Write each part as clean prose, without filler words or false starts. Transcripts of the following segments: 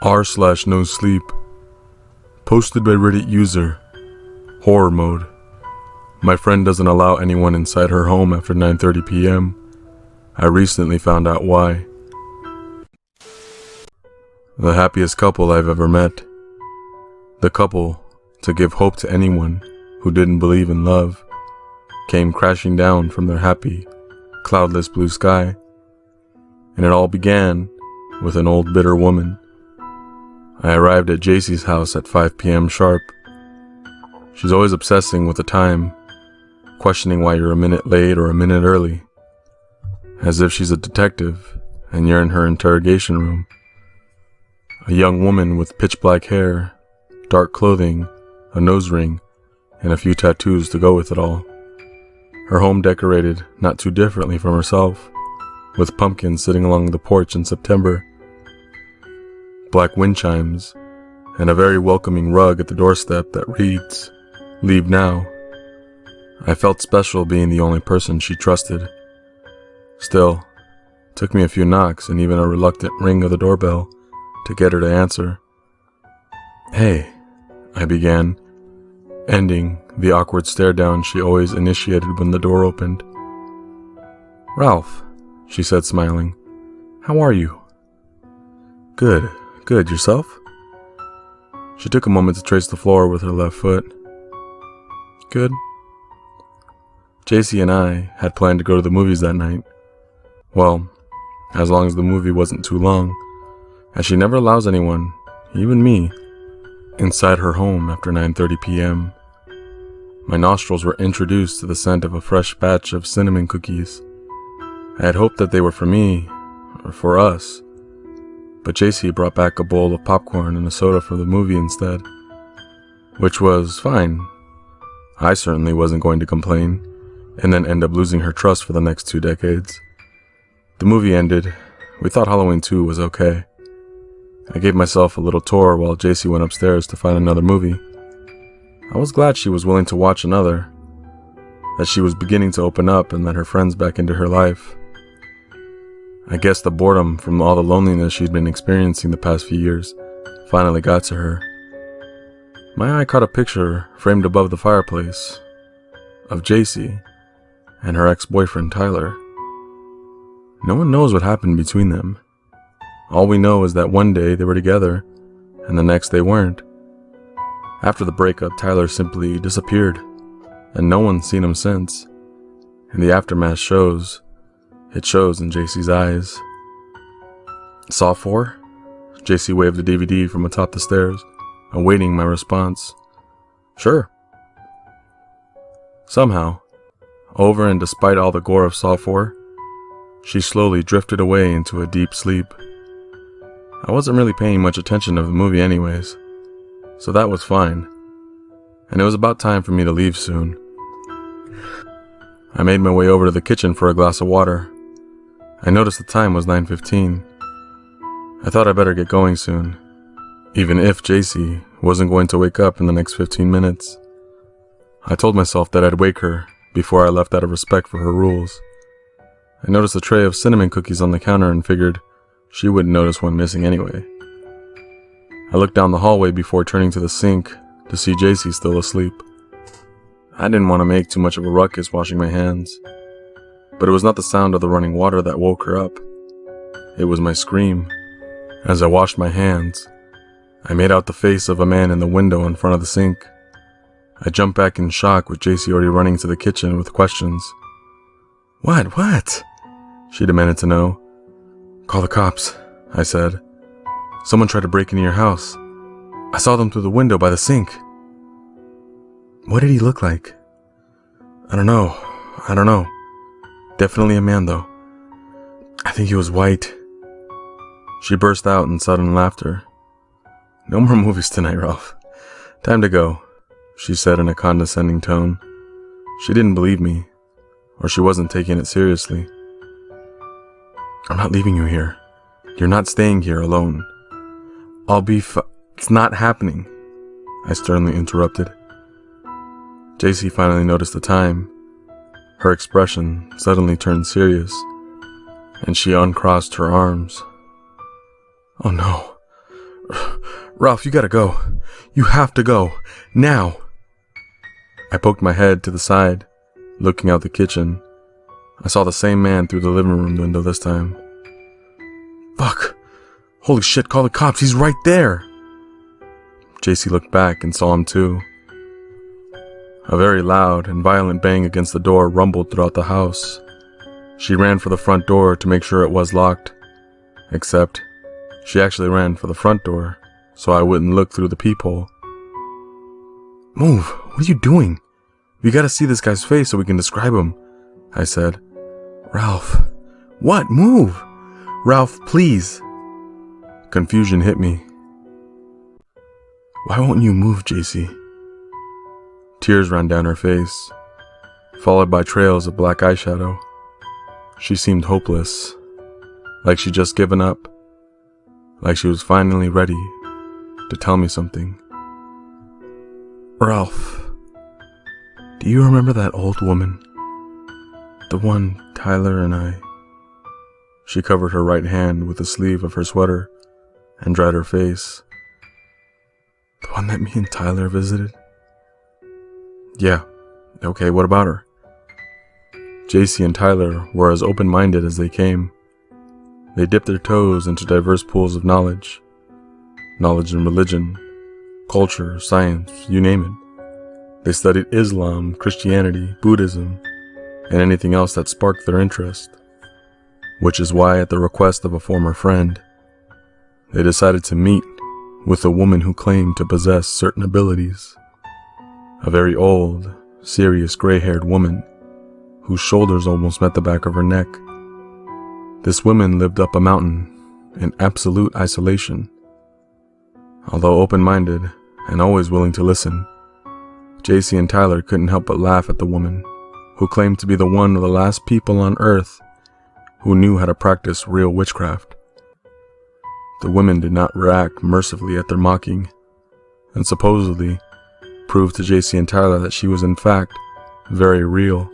r/Nosleep. Posted by Reddit user HorrorMode. My friend doesn't allow anyone inside her home after 9:30 p.m. I recently found out why. The happiest couple I've ever met. The couple, to give hope to anyone who didn't believe in love, came crashing down from their happy, cloudless blue sky. And it all began with an old bitter woman. I arrived at JC's house at 5 p.m. sharp. She's always obsessing with the time, questioning why you're a minute late or a minute early, as if she's a detective and you're in her interrogation room. A young woman with pitch black hair, dark clothing, a nose ring, and a few tattoos to go with it all. Her home decorated not too differently from herself, with pumpkins sitting along the porch in September, black wind chimes, and a very welcoming rug at the doorstep that reads, "Leave now." I felt special being the only person she trusted. Still, it took me a few knocks and even a reluctant ring of the doorbell to get her to answer. "Hey," I began, ending the awkward stare down she always initiated when the door opened. "Ralph," she said, smiling. "How are you?" Good. Yourself?" She took a moment to trace the floor with her left foot. "Good." JC and I had planned to go to the movies that night. Well, as long as the movie wasn't too long, as she never allows anyone, even me, inside her home after 9:30 p.m. My nostrils were introduced to the scent of a fresh batch of cinnamon cookies. I had hoped that they were for me, or for us, but JC brought back a bowl of popcorn and a soda for the movie instead, which was fine. I certainly wasn't going to complain, and then end up losing her trust for the next 2 decades. The movie ended. We thought Halloween 2 was okay. I gave myself a little tour while JC went upstairs to find another movie. I was glad she was willing to watch another, that she was beginning to open up and let her friends back into her life. I guess the boredom from all the loneliness she'd been experiencing the past few years finally got to her. My eye caught a picture framed above the fireplace of JC and her ex-boyfriend Tyler. No one knows what happened between them. All we know is that one day they were together and the next they weren't. After the breakup, Tyler simply disappeared and no one's seen him since. And the aftermath shows. It shows in JC's eyes. "Saw 4? JC waved the DVD from atop the stairs, awaiting my response. "Sure." Somehow, over and despite all the gore of Saw 4, she slowly drifted away into a deep sleep. I wasn't really paying much attention to the movie anyways, so that was fine. And it was about time for me to leave soon. I made my way over to the kitchen for a glass of water. I noticed the time was 9:15. I thought I better get going soon, even if JC wasn't going to wake up in the next 15 minutes. I told myself that I'd wake her before I left out of respect for her rules. I noticed a tray of cinnamon cookies on the counter and figured she wouldn't notice one missing anyway. I looked down the hallway before turning to the sink to see JC still asleep. I didn't want to make too much of a ruckus washing my hands, but it was not the sound of the running water that woke her up. It was my scream. As I washed my hands, I made out the face of a man in the window in front of the sink. I jumped back in shock with JC already running to the kitchen with questions. What? She demanded to know. "Call the cops," I said. "Someone tried to break into your house. I saw them through the window by the sink." "What did he look like?" I don't know. Definitely a man, though. I think he was white." She burst out in sudden laughter. "No more movies tonight, Ralph. Time to go," she said in a condescending tone. She didn't believe me, or she wasn't taking it seriously. "I'm not leaving you here. You're not staying here alone." It's not happening," I sternly interrupted. JC finally noticed the time. Her expression suddenly turned serious, and she uncrossed her arms. "Oh no. Ralph, you gotta go. You have to go. Now. I poked my head to the side, looking out the kitchen. I saw the same man through the living room window this time. Fuck. Holy shit, call the cops. He's right there. JC looked back and saw him too. A very loud and violent bang against the door rumbled throughout the house. She ran for the front door to make sure it was locked. Except, she actually ran for the front door, so I wouldn't look through the peephole. Move! What are you doing? We gotta see this guy's face so we can describe him, I said. Ralph. What? Move! Ralph, please. Confusion hit me. Why won't you move, JC? Tears ran down her face, followed by trails of black eyeshadow. She seemed hopeless, like she'd just given up, like she was finally ready to tell me something. Ralph, do you remember that old woman? The one Tyler and I... She covered her right hand with the sleeve of her sweater and dried her face. The one that me and Tyler visited? Yeah. Okay, what about her? JC and Tyler were as open-minded as they came. They dipped their toes into diverse pools of knowledge. Knowledge in religion, culture, science, you name it. They studied Islam, Christianity, Buddhism, and anything else that sparked their interest. Which is why, at the request of a former friend, they decided to meet with a woman who claimed to possess certain abilities. A very old, serious gray-haired woman whose shoulders almost met the back of her neck. This woman lived up a mountain in absolute isolation. Although open-minded and always willing to listen, JC and Tyler couldn't help but laugh at the woman, who claimed to be the one of the last people on Earth who knew how to practice real witchcraft. The women did not react mercifully at their mocking, and supposedly proved to JC and Tyler that she was in fact very real.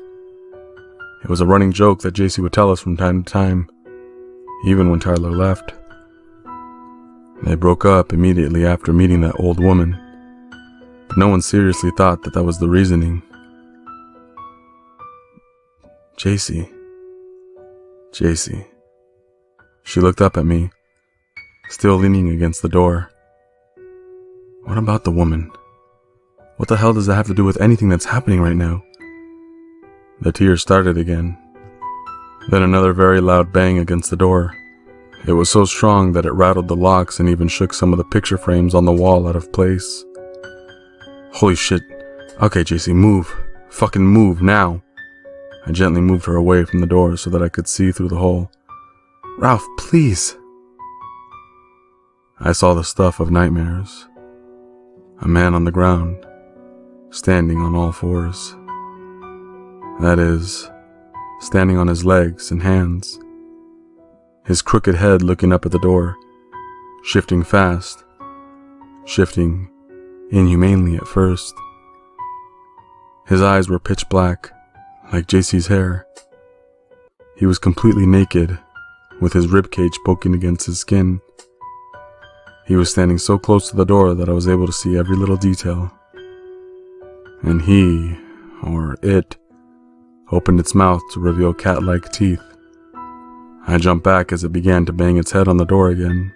It was a running joke that JC would tell us from time to time, even when Tyler left. They broke up immediately after meeting that old woman, but no one seriously thought that was the reasoning. JC. She looked up at me, still leaning against the door. What about the woman? What the hell does that have to do with anything that's happening right now? The tears started again. Then another very loud bang against the door. It was so strong that it rattled the locks and even shook some of the picture frames on the wall out of place. Holy shit. Okay, JC, move. Fucking move, now. I gently moved her away from the door so that I could see through the hole. Ralph, please. I saw the stuff of nightmares. A man on the ground, standing on all fours. That is, standing on his legs and hands. His crooked head looking up at the door, shifting fast, shifting inhumanely at first. His eyes were pitch black, like JC's hair. He was completely naked, with his ribcage poking against his skin. He was standing so close to the door that I was able to see every little detail. And he, or it, opened its mouth to reveal cat-like teeth. I jumped back as it began to bang its head on the door again.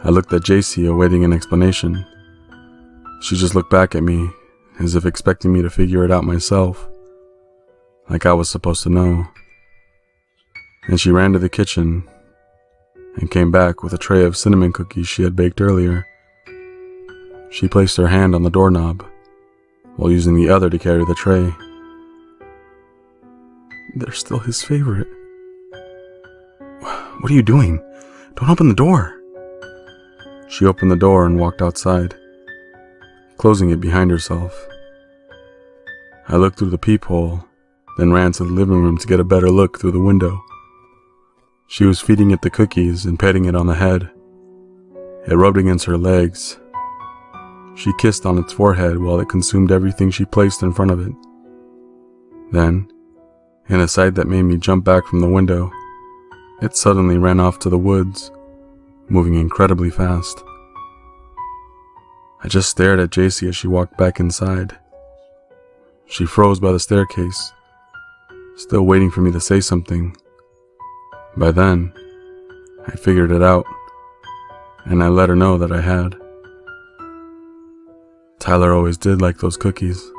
I looked at JC, awaiting an explanation. She just looked back at me, as if expecting me to figure it out myself, like I was supposed to know. And she ran to the kitchen and came back with a tray of cinnamon cookies she had baked earlier. She placed her hand on the doorknob, while using the other to carry the tray. They're still his favorite. What are you doing? Don't open the door. She opened the door and walked outside, closing it behind herself. I looked through the peephole, then ran to the living room to get a better look through the window. She was feeding it the cookies and petting it on the head. It rubbed against her legs. She kissed on its forehead while it consumed everything she placed in front of it. Then, in a sight that made me jump back from the window, it suddenly ran off to the woods, moving incredibly fast. I just stared at JC as she walked back inside. She froze by the staircase, still waiting for me to say something. By then, I figured it out, and I let her know that I had. Tyler always did like those cookies.